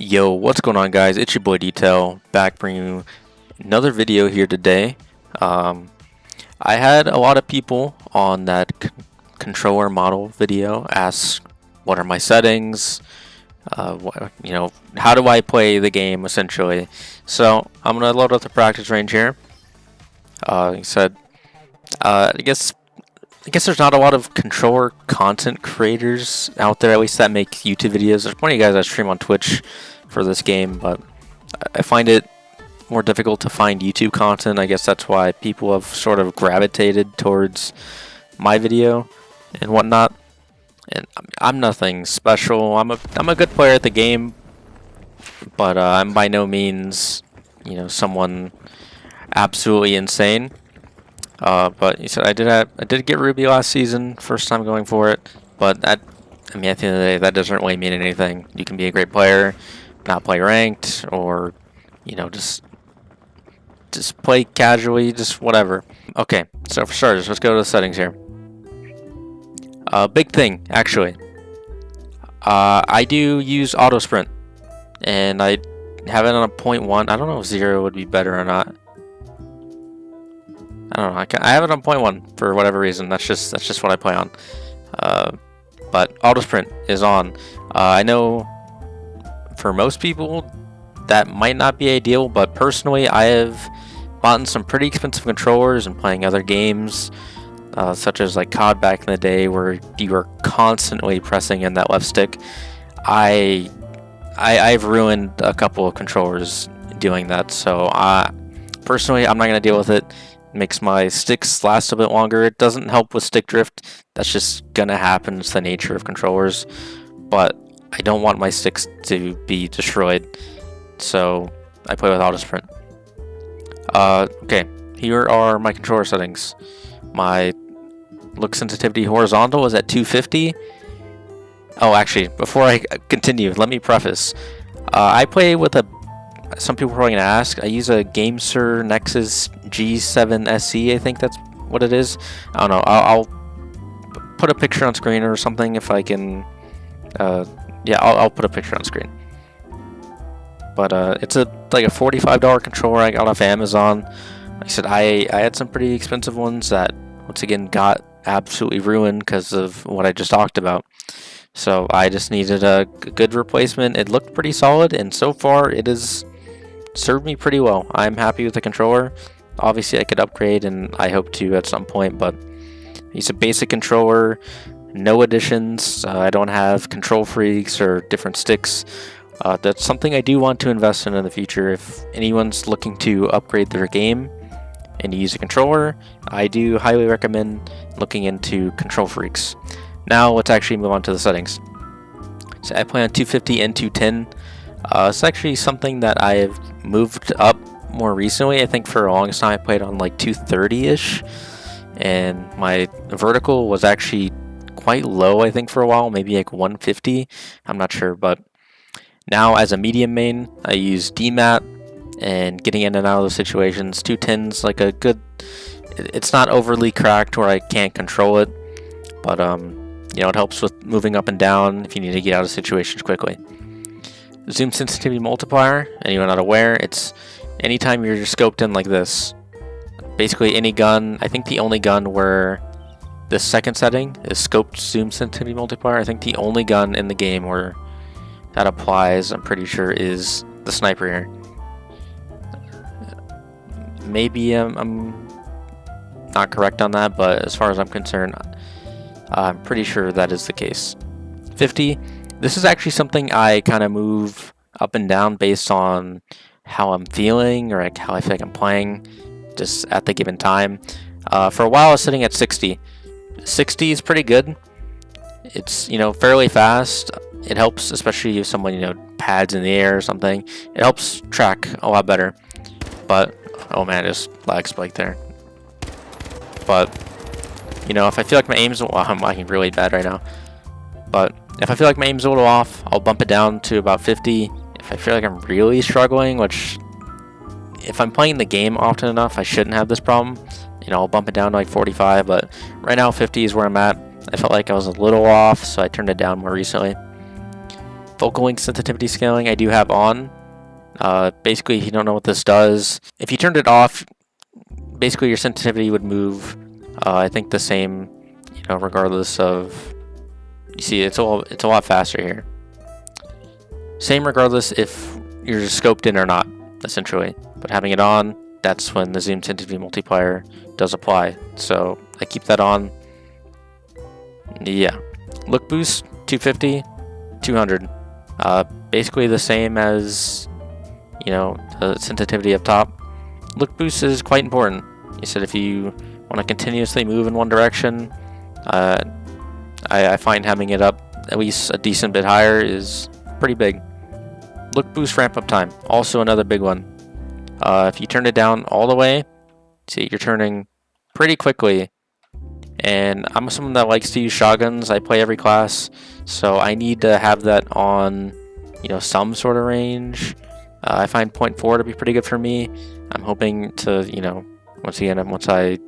Yo, what's going on, guys? It's your boy Detail, back bringing you another video here today. I had a lot of people on that controller model video ask what are my settings, how do I play the game essentially. So I'm gonna load up the practice range here. Like I said, I guess there's not a lot of controller content creators out there, at least that make YouTube videos. There's plenty of guys that stream on Twitch for this game, but I find it more difficult to find YouTube content. I guess that's why people have sort of gravitated towards my video and whatnot. And I'm nothing special. I'm a good player at the game, but I'm by no means, someone absolutely insane. But you said I did get Ruby last season, first time going for it. But at the end of the day, that doesn't really mean anything. You can be a great player, not play ranked, or just play casually, just whatever. Okay, so for starters, let's go to the settings here. Big thing, actually. I do use auto sprint, and I have it on a 0.1. I don't know if 0 would be better or not. I don't know. I have it on 0.1 for whatever reason. That's just what I play on. But auto sprint is on. I know for most people that might not be ideal, but personally, I have bought some pretty expensive controllers and playing other games, such as like COD back in the day, where you were constantly pressing in that left stick. I've ruined a couple of controllers doing that. So personally, I'm not gonna deal with it. Makes my sticks last a bit longer. It doesn't help with stick drift. That's just gonna happen. It's the nature of controllers. But I don't want my sticks to be destroyed, so I play with auto sprint. Okay, here are my controller settings. My look sensitivity horizontal is at 250. Oh, actually, before I continue, let me preface. I play with some people are probably gonna ask. I use a GameSir Nexus G7 SE. I think that's what it is. I don't know. I'll put a picture on screen or something if I can. Yeah, I'll put a picture on screen. But it's like a $45 controller I got off Amazon. Like I said, I had some pretty expensive ones that once again got absolutely ruined because of what I just talked about. So I just needed a good replacement. It looked pretty solid, and so far it has served me pretty well. I'm happy with the controller. Obviously I could upgrade, and I hope to at some point, but it's a basic controller, no additions. I don't have control freaks or different sticks. That's something I do want to invest in the future. If anyone's looking to upgrade their game and use a controller, I do highly recommend looking into control freaks. Now let's actually move on to the settings. So I play on 250 and 210. It's actually something that I've moved up more recently. I think for the longest time I played on like 230-ish, and my vertical was actually quite low, I think, for a while, maybe like 150. I'm not sure, but now as a medium main, I use DMAT, and getting in and out of those situations, 210's like a good. It's not overly cracked where I can't control it, but it helps with moving up and down if you need to get out of situations quickly. Zoom sensitivity multiplier, anyone not aware, it's anytime you're scoped in like this. Basically any gun. I think the only gun where the second setting is scoped zoom sensitivity multiplier, I think the only gun in the game where that applies, I'm pretty sure, is the sniper here. Maybe I'm not correct on that, but as far as I'm concerned, I'm pretty sure that is the case. 50. This is actually something I kind of move up and down based on how I'm feeling, or like how I feel like I'm playing just at the given time. For a while I was sitting at 60. 60 is pretty good. It's fairly fast. It helps, especially if someone pads in the air or something. It helps track a lot better. But oh man, just lag spike there. But if I feel like my aim's I'm lagging really bad right now. But if I feel like my aim's a little off, I'll bump it down to about 50. If I feel like I'm really struggling, which if I'm playing the game often enough, I shouldn't have this problem. I'll bump it down to like 45, but right now 50 is where I'm at. I felt like I was a little off, so I turned it down more recently. Focal length sensitivity scaling I do have on. Basically, if you don't know what this does, if you turned it off, basically your sensitivity would move, I think the same, regardless of, you see, it's a lot faster here. Same regardless if you're scoped in or not, essentially. But having it on, that's when the zoom sensitivity multiplier does apply. So I keep that on. Yeah. Look boost, 250, 200. Basically the same as, the sensitivity up top. Look boost is quite important. You said if you want to continuously move in one direction, I find having it up at least a decent bit higher is pretty big. Look boost ramp up time, also another big one. If you turn it down all the way, see, you're turning pretty quickly. And I'm someone that likes to use shotguns. I play every class, so I need to have that on, some sort of range. I find 0.4 to be pretty good for me. I'm hoping to, once I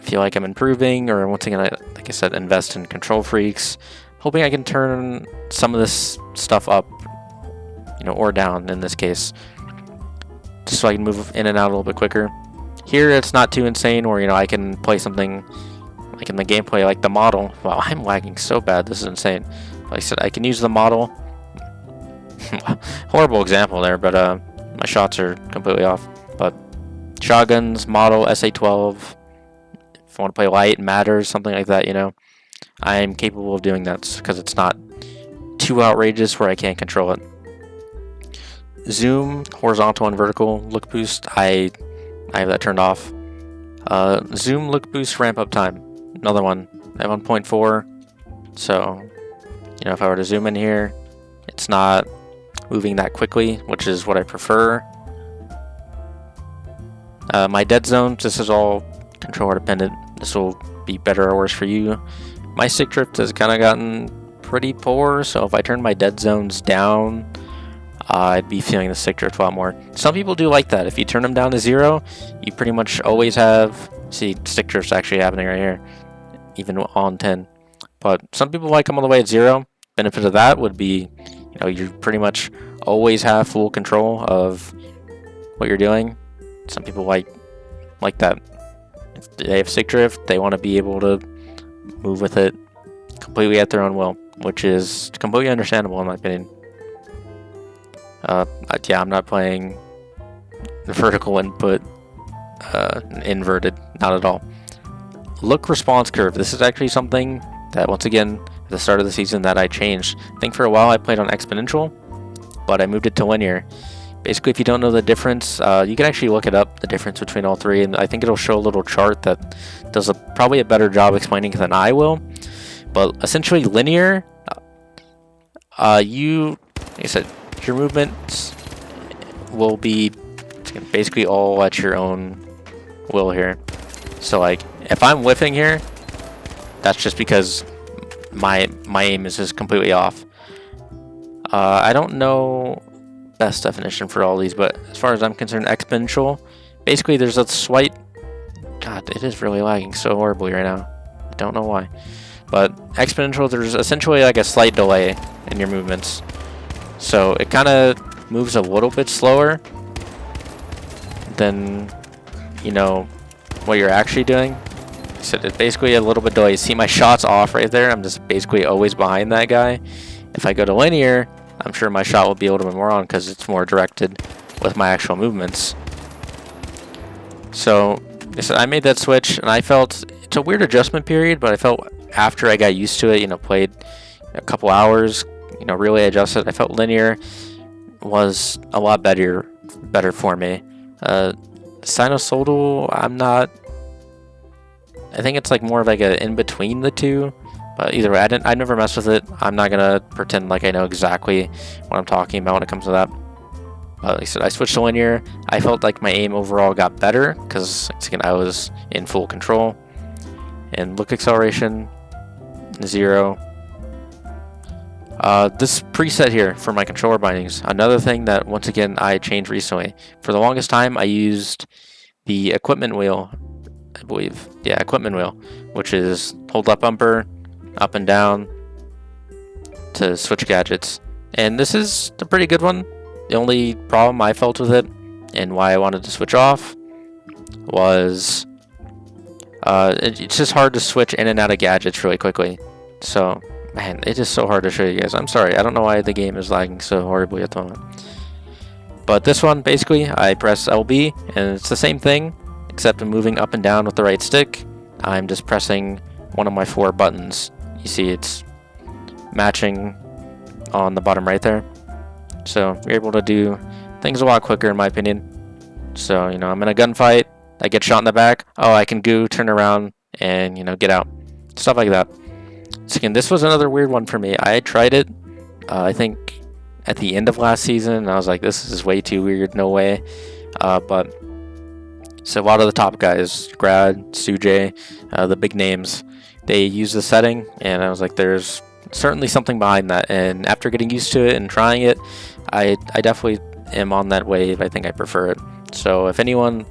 feel like I'm improving, or once again, like I said, invest in Control Freaks, hoping I can turn some of this stuff up, or down in this case, just so I can move in and out a little bit quicker. Here, it's not too insane, or I can play something like in the gameplay, like the model. Wow, I'm lagging so bad. This is insane. Like I said, I can use the model. Horrible example there, but my shots are completely off. But shotguns, model, SA-12. If I want to play light, matters, something like that, I am capable of doing that because it's not too outrageous where I can't control it. Zoom, horizontal and vertical look boost, I have that turned off. Zoom look boost ramp up time, another one. I have 1.4, so if I were to zoom in here, it's not moving that quickly, which is what I prefer. My dead zones, this is all controller dependent. This will be better or worse for you. My stick drift has kind of gotten pretty poor, so if I turn my dead zones down, I'd be feeling the stick drift a lot more. Some people do like that. If you turn them down to 0, you pretty much always have, see, stick drift's actually happening right here, even on 10. But some people like them all the way at 0. Benefit of that would be, you pretty much always have full control of what you're doing. Some people like that. If they have stick drift, they want to be able to move with it completely at their own will, which is completely understandable in my opinion. Yeah, I'm not playing the vertical input inverted, not at all. Look response curve. This is actually something that, once again, at the start of the season that I changed. I think for a while I played on exponential, but I moved it to linear. Basically, if you don't know the difference, you can actually look it up, the difference between all three, and I think it'll show a little chart that does probably a better job explaining it than I will. But essentially, linear, like I said, your movements will be basically all at your own will here. So like, if I'm whiffing here, that's just because my aim is just completely off. I don't know best definition for all these, but as far as I'm concerned, exponential, basically there's a slight, God, it is really lagging so horribly right now. I don't know why. But exponential, there's essentially like a slight delay in your movements. So it kind of moves a little bit slower than, what you're actually doing. So it's basically a little bit delayed. See, my shot's off right there. I'm just basically always behind that guy. If I go to linear, I'm sure my shot will be a little bit more on because it's more directed with my actual movements. So I made that switch, and I felt it's a weird adjustment period, but I felt after I got used to it, played a couple hours, really adjusted, I felt linear was a lot better for me. Sinusoidal, I think it's like more of like a in between the two. But either way, I never messed with it. I'm not gonna pretend like I know exactly what I'm talking about when it comes to that. Like I said, I switched to linear. I felt like my aim overall got better because, again, I was in full control. And look acceleration, 0. This preset here for my controller bindings, another thing that, once again, I changed recently. For the longest time, I used the equipment wheel, I believe. Yeah, equipment wheel, which is hold up bumper, up and down, to switch gadgets. And this is a pretty good one. The only problem I felt with it and why I wanted to switch off was it's just hard to switch in and out of gadgets really quickly. So, man, it is so hard to show you guys. I'm sorry, I don't know why the game is lagging so horribly at the moment. But this one, basically, I press LB, and it's the same thing, except I'm moving up and down with the right stick. I'm just pressing one of my 4 buttons. You see it's matching on the bottom right there. So you're able to do things a lot quicker, in my opinion. So, you know, I'm in a gunfight, I get shot in the back. Oh, I can go turn around and, you know, get out. Stuff like that. So again, this was another weird one for me. I tried it, I think, at the end of last season, and I was like, this is way too weird, no way. But so a lot of the top guys, Grad, Sujay, the big names, they use the setting, and I was like, there's certainly something behind that. And after getting used to it and trying it, I definitely am on that wave. I think I prefer it. So if anyone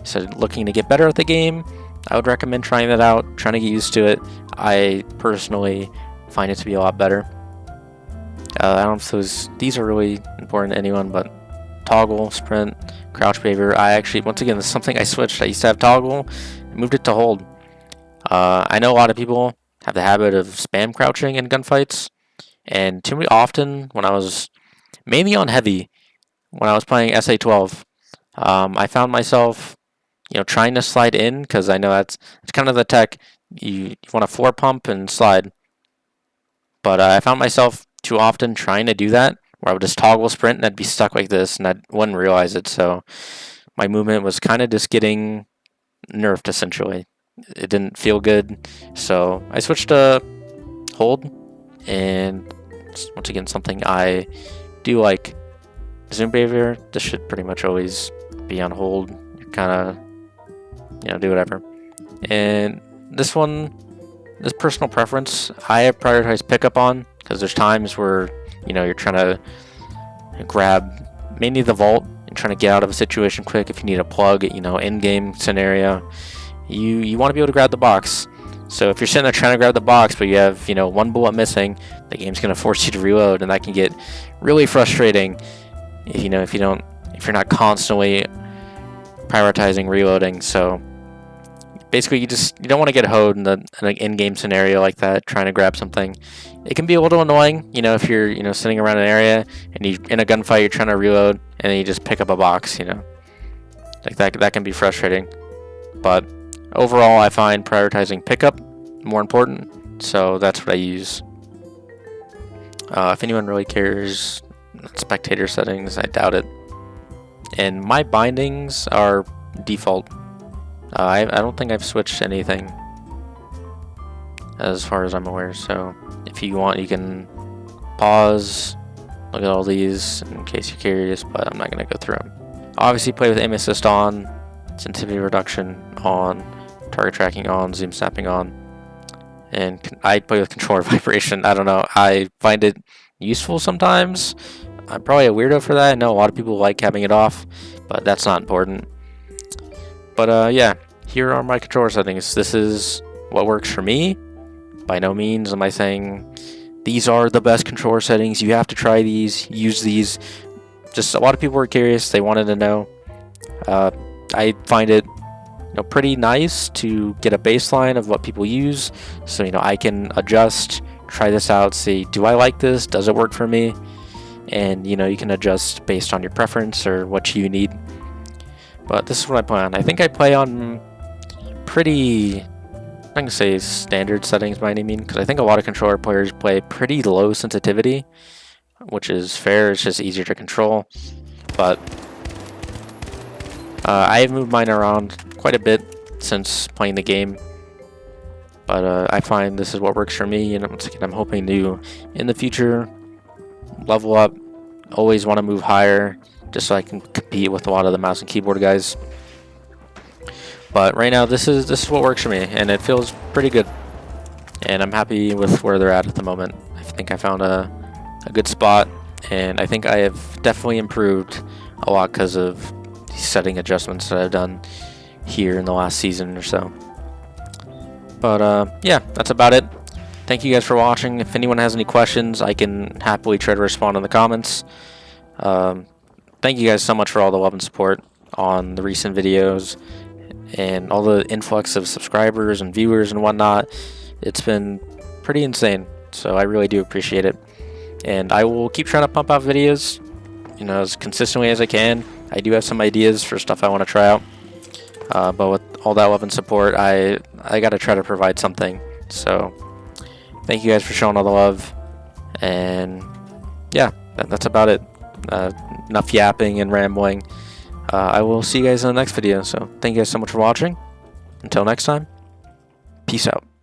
is looking to get better at the game, I would recommend trying that out, trying to get used to it. I personally find it to be a lot better. I don't know if these are really important to anyone, but toggle, sprint, crouch behavior. I actually, once again, this is something I switched. I used to have toggle, moved it to hold. I know a lot of people have the habit of spam crouching in gunfights, and too many often when I was mainly on heavy, when I was playing SA-12, I found myself, you know, trying to slide in, because I know that's kind of the tech. You want to floor pump and slide, but I found myself too often trying to do that, where I would just toggle sprint and I'd be stuck like this, and I wouldn't realize it. So my movement was kind of just getting nerfed, essentially. It didn't feel good, so I switched to hold, and once again, something I do like. Zoom behavior, this should pretty much always be on hold. You kind of, you know, do whatever. And this one, this personal preference, I prioritize pickup on, because there's times where, you know, you're trying to grab mainly the vault and trying to get out of a situation quick. If you need a plug, you know, in-game scenario, you want to be able to grab the box. So if you're sitting there trying to grab the box, but you have, you know, 1 bullet missing, the game's going to force you to reload, and that can get really frustrating. If you're not constantly prioritizing reloading. So basically, you don't want to get hoed in an in-game scenario like that, trying to grab something. It can be a little annoying, you know, if you're, you know, sitting around an area and you in a gunfight, you're trying to reload, and then you just pick up a box, you know, like that can be frustrating. But overall, I find prioritizing pickup more important, so that's what I use. If anyone really cares, spectator settings, I doubt it. And my bindings are default. I don't think I've switched anything as far as I'm aware, so if you want, you can pause, look at all these in case you're curious, but I'm not going to go through them. Obviously, play with aim assist on, sensitivity reduction on, target tracking on, zoom snapping on, and I play with controller vibration. I don't know, I find it useful sometimes. I'm probably a weirdo for that. I know a lot of people like having it off, but that's not important. But yeah, here are my controller settings. This is what works for me. By no means am I saying these are the best controller settings. You have to try these, use these. Just a lot of people were curious. They wanted to know. I find it, you know, pretty nice to get a baseline of what people use, so, you know, I can adjust, try this out, see, do I like this? Does it work for me? And, you know, you can adjust based on your preference or what you need. But this is what I play on. I think I play on pretty, I'm not going to say standard settings by any means, because I think a lot of controller players play pretty low sensitivity, which is fair. It's just easier to control. But I have moved mine around quite a bit since playing the game. But I find this is what works for me, and once again, I'm hoping to, in the future, level up. Always want to move higher, just so I can compete with a lot of the mouse and keyboard guys. But right now, this is what works for me, and it feels pretty good. And I'm happy with where they're at the moment. I think I found a good spot, and I think I have definitely improved a lot because of these setting adjustments that I've done here in the last season or so. But yeah, that's about it. thank you guys for watching. If anyone has any questions, I can happily try to respond in the comments. Thank you guys so much for all the love and support on the recent videos and all the influx of subscribers and viewers and whatnot. It's been pretty insane, so I really do appreciate it. And I will keep trying to pump out videos, you know, as consistently as I can. I do have some ideas for stuff I want to try out, but with all that love and support, I got to try to provide something. So thank you guys for showing all the love, and yeah, that's about it. Enough yapping and rambling. I will see you guys in the next video. So thank you guys so much for watching. Until next time, peace out.